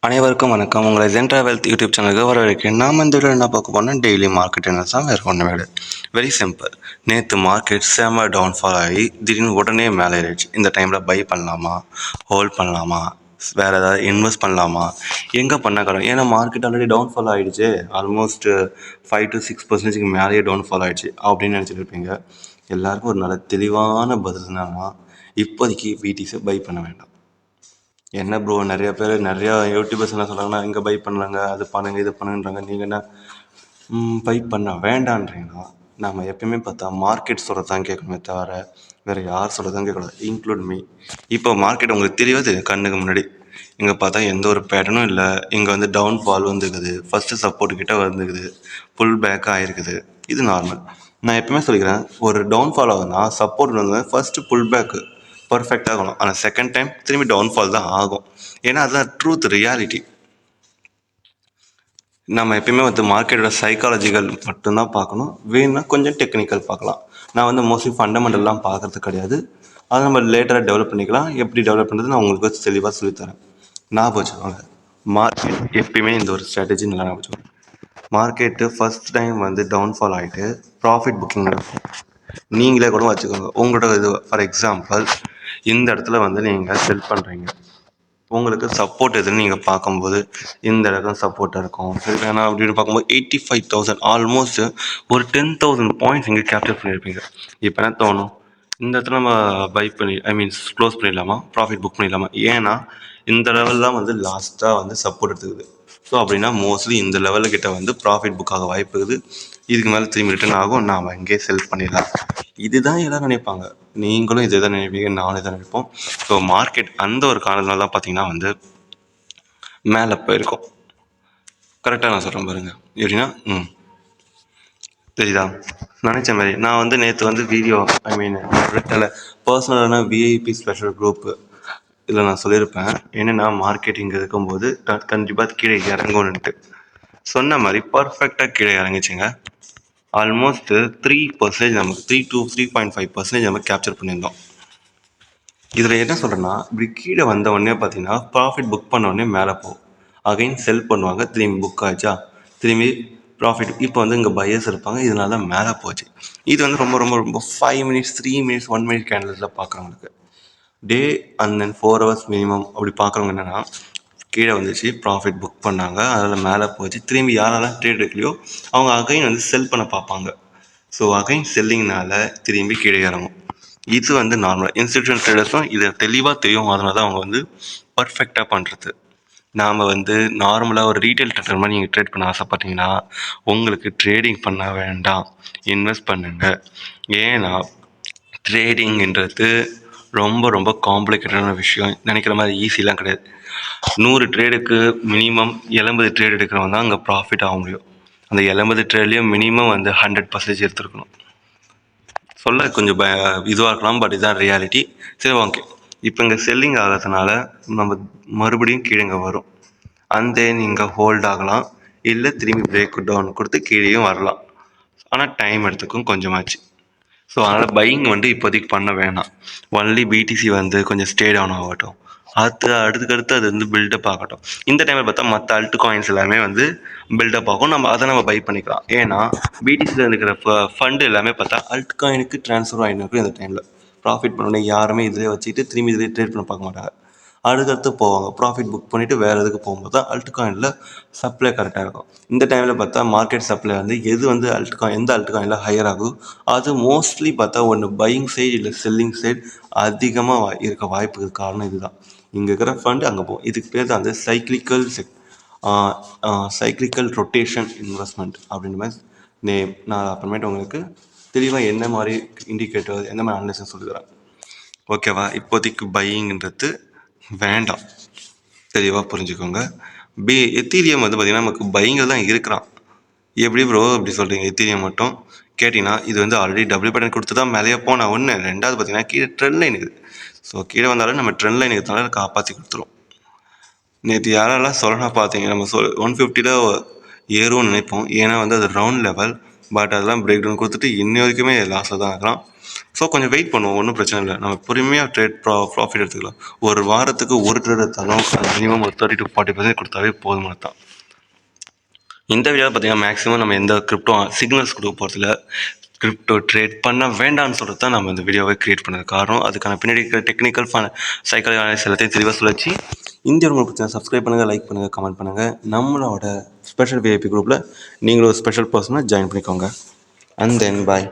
அனைவருக்கும் வணக்கம். உங்களை ஜென்ட்ரா வெல்த் யூடியூப் சேனலுக்கு வரவேற்கிறேன். நாம் இந்த வீடியோ என்ன பார்க்க போனால் டெய்லி மார்க்கெட் என்ன தான் வேறு ஒன்று வீடு. Very simple. நேற்று மார்க்கெட் செம டவுன்ஃபால் ஆகி திடீர்னு உடனே மேலே ஏறிடுச்சு. இந்த டைமில் பை பண்ணலாமா, ஹோல்ட் பண்ணலாமா, வேறு ஏதாவது இன்வெஸ்ட் பண்ணலாமா, எங்கே பண்ண கடன்? ஏன்னா மார்க்கெட் ஆல்ரெடி டவுன்ஃபால் ஆகிடுச்சு. ஆல்மோஸ்ட் 5-6% மேலேயே டவுன்ஃபால் ஆகிடுச்சு அப்படின்னு நினச்சிட்டு இருப்பீங்க. எல்லாருக்கும் ஒரு நல்ல தெளிவான பதில் என்னன்னா, இப்போதைக்கு பிடிசி பை பண்ண வேண்டாம். என்ன ப்ரோ, நிறையா பேர் நிறையா யூடியூபர்ஸ் என்ன சொல்கிறாங்கன்னா, இங்கே பை பண்ணலாங்க, அது பண்ணுங்கள், இது பண்ணுன்றாங்க. நீங்கள் என்ன பை பண்ண வேண்டான்றீங்கன்னா, நம்ம எப்பயுமே பார்த்தா மார்க்கெட் சொல்கிறதான் கேட்கணுமே தவிர வேறு யார் சொல்கிறதான் கேட்கக்கூடாது, இன்க்ளூட் மீ. இப்போ மார்க்கெட் உங்களுக்கு தெளிவாக தெரியும் கண்ணுக்கு முன்னாடி. இங்கே பார்த்தா எந்த ஒரு பேட்டர்னும் இல்லை. இங்கே வந்து டவுன்ஃபால் வந்துக்குது, ஃபஸ்ட்டு சப்போர்ட் கிட்டே வந்துக்குது, புல் பேக் ஆகிருக்குது. இது நார்மல். நான் எப்பவுமே சொல்லிக்கிறேன், ஒரு டவுன்ஃபால் ஆகுதுன்னா சப்போர்ட் வந்து ஃபஸ்ட்டு புல் பேக்கு பர்ஃபெக்ட் ஆகணும். ஆனால் செகண்ட் டைம் திரும்பி டவுன்ஃபால் தான் ஆகும். ஏன்னா அதுதான் ட்ரூத், ரியாலிட்டி. நம்ம எப்பயுமே வந்து மார்க்கெட்டோட சைக்காலஜிக்கல் மட்டும்தான் பார்க்கணும். வேணும்னா கொஞ்சம் டெக்னிக்கல் பார்க்கலாம். நான் வந்து மோஸ்ட்லி ஃபண்டமெண்டல்லாம் பார்க்குறது கிடையாது. அதை நம்ம லேட்டராக டெவலப் பண்ணிக்கலாம். எப்படி டெவலப் பண்ணுறது நான் உங்களுக்கு தெளிவாக சொல்லித்தரேன். ஞாபகம் வச்சுக்கோங்க, மார்க்கெட் எப்பயுமே இந்த ஒரு ஸ்ட்ராட்டஜி நல்லா ஞாபகம் வச்சுக்கோங்க. மார்க்கெட்டு ஃபஸ்ட் டைம் வந்து டவுன்ஃபால் ஆகிட்டு ப்ராஃபிட் புக்கிங் நடக்கும். நீங்களே கூட வச்சுக்கோங்க, உங்களோட இது ஃபார் எக்ஸாம்பிள் இந்த இடத்துல வந்து நீங்கள் செல் பண்ணுறீங்க. உங்களுக்கு சப்போர்ட் எதுன்னு நீங்கள் பார்க்கும்போது இந்த இடத்துல சப்போர்ட்டாக இருக்கும். சரி வேணாம் அப்படின்னு பார்க்கும்போது 85,000 ஆல்மோஸ்ட் ஒரு 10,000 பாயிண்ட்ஸ் இங்கே கேப்சர் பண்ணியிருப்பீங்க. இப்போ என்ன தோணும், இந்த இடத்துல நம்ம பை பண்ணி க்ளோஸ் பண்ணிடலாமா, ப்ராஃபிட் புக் பண்ணிடலாமா? ஏன்னா இந்த லெவல் தான் வந்து லாஸ்ட்டாக வந்து சப்போர்ட் எடுத்துக்குது. ஸோ அப்படின்னா மோஸ்ட்லி இந்த லெவலுக்கிட்ட வந்து ப்ராஃபிட் புக் ஆக வாய்ப்பு இருக்குது. இதுக்கு மேலே திரும்பி ரிட்டர்ன் ஆகும், நாம் இங்கே செல் பண்ணிடலாம். இதுதான் எல்லோரும் நினைப்பாங்க. நீங்களும் இதே தான் நினைப்பீங்க, நானும் இதை நினைப்போம். ஸோ மார்க்கெட் அந்த ஒரு காரணத்தினால தான் பார்த்தீங்கன்னா வந்து மேலே போயிருக்கோம். கரெக்டாக நான் சொல்கிறேன் பாருங்க. எப்படின்னா தெரியுதா? நினச்ச மாதிரி நான் வந்து நேற்று வந்து வீடியோ பர்சனலான விஐபி ஸ்பெஷல் குரூப்பு இதில் நான் சொல்லியிருப்பேன். என்னென்னா மார்க்கெட்டிங் இருக்கும்போது கண்டிப்பாக கீழே இறங்கும்னுட்டு சொன்ன மாதிரி பர்ஃபெக்டாக கீழே இறங்கிச்சுங்க. ஆல்மோஸ்ட் 3% நமக்கு 3-3.5% நம்ம கேப்சர் பண்ணியிருந்தோம். இதில் என்ன சொல்கிறேன்னா, இப்படி கீழே வந்த உடனே பார்த்தீங்கன்னா ப்ராஃபிட் புக் பண்ண உடனே மேலே போகும். அகைன் செல் பண்ணுவாங்க, திரும்பி புக் ஆச்சா, திரும்பி ப்ராஃபிட். இப்போ வந்து இங்கே பையர்ஸ் இருப்பாங்க, இதனால தான் மேலே போச்சு. இது வந்து ரொம்ப ரொம்ப ரொம்ப 5 மினிட்ஸ் 3 மினிட்ஸ் 1 மினிட் கேண்டல்ஸில் பார்க்குறவங்களுக்கு, day and then 4 hours minimum அப்படி பார்க்குறவங்க என்னென்னா, கீழே வந்துச்சு, ப்ராஃபிட் புக் பண்ணாங்க, அதில் மேலே போச்சு, திரும்பி யாரெல்லாம் ட்ரேட் எடுக்கலையோ அவங்க அகைன் வந்து செல் பண்ண பார்ப்பாங்க. ஸோ அகைன் செல்லிங்னால திரும்பி கீழே இறங்கும். இது வந்து நார்மலாக இன்ஸ்டிடியூஷன் ட்ரேடர்ஸும் இதை தெளிவாக தெரியும். அதனால தான் அவங்க வந்து பர்ஃபெக்டாக பண்ணுறது. நாம் வந்து நார்மலாக ஒரு ரீட்டைல் ட்ரேடர் மாதிரி நீங்கள் ட்ரேட் பண்ண ஆசைப்பட்டீங்கன்னா உங்களுக்கு ட்ரேடிங் பண்ண வேண்டாம், இன்வெஸ்ட் பண்ணுங்கள். ஏன்னா ட்ரேடிங்கிறது ரொம்ப ரொம்ப காம்ப்ளிகேட்டடான விஷயம். நினைக்கிற மாதிரி ஈஸிலாம் கிடையாது. 100 ட்ரேடுக்கு மினிமம் 70 ட்ரேட் எடுக்கிறவங்க தான் அங்கே ப்ராஃபிட் ஆக முடியும். அந்த 70 ட்ரேட்லேயும் மினிமம் வந்து 100% எடுத்துருக்கணும். சொல்ல கொஞ்சம் இதுவாக இருக்கலாம், பட் இதுதான் ரியாலிட்டி. சரி ஓகே, இப்போ இங்கே செல்லிங் ஆகிறதுனால நம்ம மறுபடியும் கீழே வரும். அந்த இங்கே ஹோல்ட் ஆகலாம், இல்லை திரும்பி பிரேக் டவுன் கொடுத்து கீழேயும் வரலாம். ஆனால் டைம் எடுத்துக்கும் கொஞ்சமாச்சு. ஸோ அதனால் பையிங் வந்து இப்போதைக்கு பண்ண வேணாம். ஒன்லி பிடிசி வந்து கொஞ்சம் ஸ்டே டவுன் ஆகட்டும், அடுத்துக்கடுத்து அது வந்து பில்டப் ஆகட்டும். இந்த டைமில் பார்த்தா மற்ற அல்ட் காயின்ஸ் எல்லாமே வந்து பில்டப் ஆகும். நம்ம பை பண்ணிக்கலாம். ஏன்னா பிடிசியில் இருக்கிற ஃபண்டு எல்லாமே பார்த்தா அல்ட் காயினுக்கு ட்ரான்ஸ்ஃபர் ஆகிட்டு இந்த டைமில் ப்ராஃபிட் பண்ண யாருமே இதிலே வச்சுட்டு திரும்பி இதிலே ட்ரேட் பண்ண பார்க்க மாட்டாங்க. அடுத்தடுத்து போவாங்க. ப்ராஃபிட் புக் பண்ணிவிட்டு வேறு எதுக்கு போகும்போது தான் அல்ட் காயினில் சப்ளை கரெக்டாக இருக்கும். இந்த டைமில் பார்த்தா மார்க்கெட் சப்ளை வந்து எது வந்து எந்த அல்ட் காயினில் ஹையர் ஆகும் அது மோஸ்ட்லி பார்த்தா ஒன்று பையிங் சைடு இல்லை செல்லிங் சைடு அதிகமாக இருக்க வாய்ப்புக்கு காரணம் இதுதான். இங்கே இருக்கிற ஃபண்டு அங்கே போகும். இதுக்கு பேர் தான் வந்து சைக்ளிக்கல் ரொட்டேஷன் இன்வெஸ்ட்மெண்ட் அப்படின்ற மாதிரி நேம். நான் அப்புறமேட்டு உங்களுக்கு தெளிவாக என்ன மாதிரி இண்டிகேட்டர் எந்த மாதிரி அனலைசிஸ் சொல்லித்தரேன். ஓகேவா? இப்போதைக்கு பையிங்கிறது வேண்டாம், தெளிவாக புரிஞ்சுக்கோங்க. எத்தீரியம் வந்து பார்த்திங்கன்னா நமக்கு பையிங்கில் தான் இருக்கிறான். எப்படி ப்ரோ அப்படி சொல்கிறீங்க? எத்தீரியம் மட்டும் கேட்டிங்கன்னா இது வந்து ஆல்ரெடி டபுள் பேட்டர்ன் கொடுத்து தான் மேலேயே போனால் ஒன்று. ரெண்டாவது பார்த்திங்கன்னா கீழே ட்ரெண்ட் லைன் இருக்குது. ஸோ கீழே வந்தாலும் நம்ம ட்ரெண்ட் லைன் இருக்கிறதுனால காப்பாற்றி கொடுத்துரும். நேற்று யாரெல்லாம் சொல்லலாம் பார்த்தீங்க, நம்ம 150 ஏறும்னு நினைப்போம். ஏன்னா வந்து அது ரவுண்ட் லெவல், பட் அதெல்லாம் பிரேக் டவுன் கொடுத்துட்டு இன்ன வரைக்குமே லாஸில் தான் இருக்கலாம். ஸோ கொஞ்சம் வெயிட் பண்ணுவோம், ஒன்றும் பிரச்சனை இல்லை. நம்ம பொறுமையாக ப்ராஃபிட் எடுத்துக்கலாம். ஒரு வாரத்துக்கு ஒரு ட்ரேட் எடுத்தாலும் மினிமம் ஒரு 30 to 40% கொடுத்தாவே போதுமானது தான். இந்த வீடியோவில் பார்த்தீங்கன்னா மேக்ஸிமம் நம்ம எந்த கிரிப்டோ சிக்னல்ஸ் கொடுக்க போகிறதில்ல. கிரிப்டோ ட்ரேட் பண்ண வேண்டாம்னு சொல்கிறது தான் நம்ம இந்த வீடியோவை க்ரியேட் பண்ணது காரணம். அதுக்கான பின்னாடி இருக்கிற டெக்னிக்கல் சைக்காலஜி அனாலிசிஸ் எல்லாத்தையும் தெளிவாக சொல்லிச்சு. இந்த வீடியோ உங்களுக்கு பிடிச்சா சப்ஸ்கிரைப் பண்ணுங்கள், லைக் பண்ணுங்கள், கமெண்ட் பண்ணுங்கள். நம்மளோட ஸ்பெஷல் விஐபி குரூப்பில் நீங்களும் ஒரு ஸ்பெஷல் பர்சனாக ஜாயின் பண்ணிக்கோங்க. And then bye.